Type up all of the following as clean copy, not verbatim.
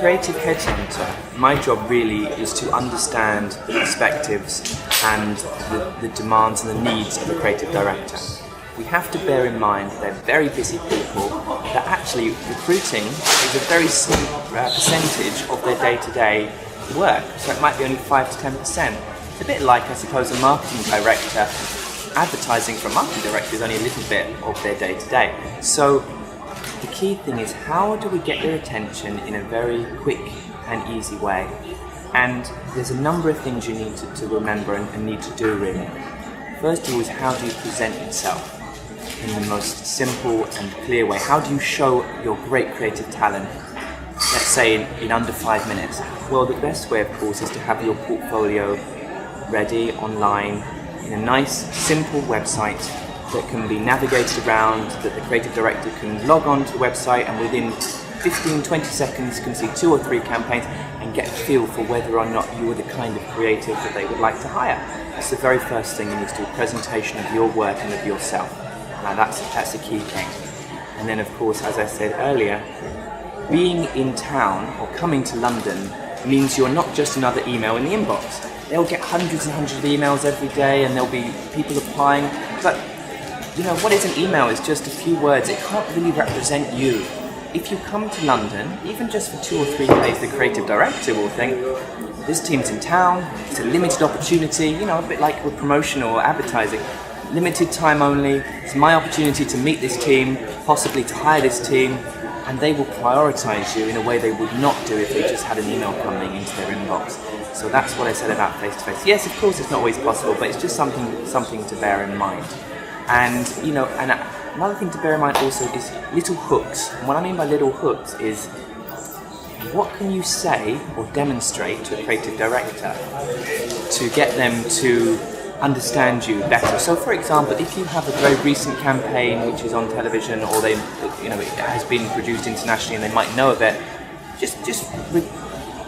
creative headhunter, my job really is to understand the perspectives and the demands and the needs of a creative director. We have to bear in mind that they're very busy people, that actually recruiting is a very small percentage of their day-to-day work, so it might be only 5 to 10%. It's a bit like, I suppose, a marketing director. Advertising for a marketing director is only a little bit of their day-to-day. So the key thing is, how do we get their attention in a very quick and easy way? And there's a number of things you need to remember and need to do, really. First of all is, how do you present yourself in the most simple and clear way? How do you show your great creative talent, let's say in under 5 minutes? Well, the best way, of course, is to have your portfolio ready online in a nice, simple website that can be navigated around, that the creative director can log on to the website and within 15-20 seconds can see 2 or 3 campaigns and get a feel for whether or not you are the kind of creative that they would like to hire. It's the very first thing you need to do, a presentation of your work and of yourself. Now that's a key thing. And then, of course, as I said earlier, being in town or coming to London means you're not just another email in the inbox. They'll get hundreds and hundreds of emails every day and there'll be people applying, but you know, what is an email? It's just a few words. It can't really represent you. If you come to London, even just for 2 or 3 days, the creative director will think, this team's in town, it's a limited opportunity, you know, a bit like with promotion or advertising. Limited time only, it's my opportunity to meet this team, possibly to hire this team, and they will prioritise you in a way they would not do if they just had an email coming into their inbox. So that's what I said about face-to-face. Yes, of course, it's not always possible, but it's just something to bear in mind. And, you know, and another thing to bear in mind also is little hooks. And what I mean by little hooks is, what can you say or demonstrate to a creative director to get them to understand you better? So, for example, if you have a very recent campaign which is on television, or it has been produced internationally and they might know of it, just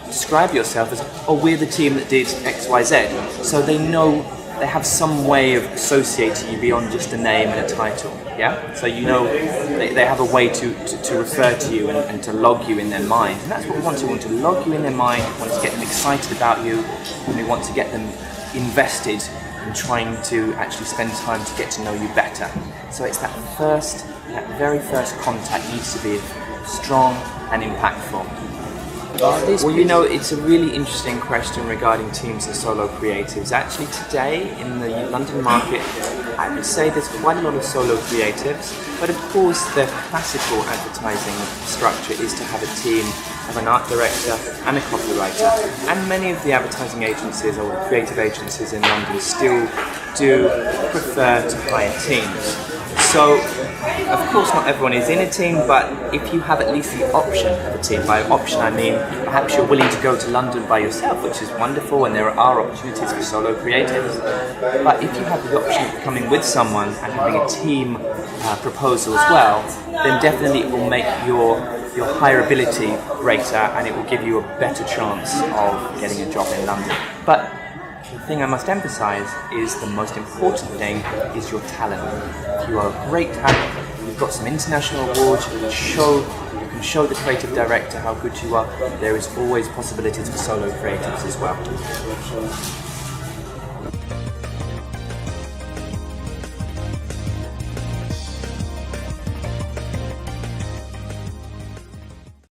describe yourself as, oh, we're the team that did X, Y, Z. So they know, they have some way of associating you beyond just a name and a title. Yeah. So you know, they have a way to refer to you and to log you in their mind. And that's what we want to. We want to log you in their mind. We want to get them excited about you, and we want to get them invested in trying to actually spend time to get to know you better. So it's that very first contact needs to be strong and impactful. Well, you know, it's a really interesting question regarding teams and solo creatives. Actually, today in the London market, I would say there's quite a lot of solo creatives, but of course the classical advertising structure is to have a team of an art director and a copywriter. And many of the advertising agencies or the creative agencies in London still do prefer to hire teams. So, of course, not everyone is in a team, but if you have at least the option of a team, by option I mean perhaps you're willing to go to London by yourself, which is wonderful, and there are opportunities for solo creatives. But if you have the option of coming with someone and having a team proposal as well, then definitely it will make your hireability greater, and it will give you a better chance of getting a job in London. But the thing I must emphasise is the most important thing is your talent. If you are a great talent, you've got some international awards, you can show the creative director how good you are, there is always possibilities for solo creatives as well.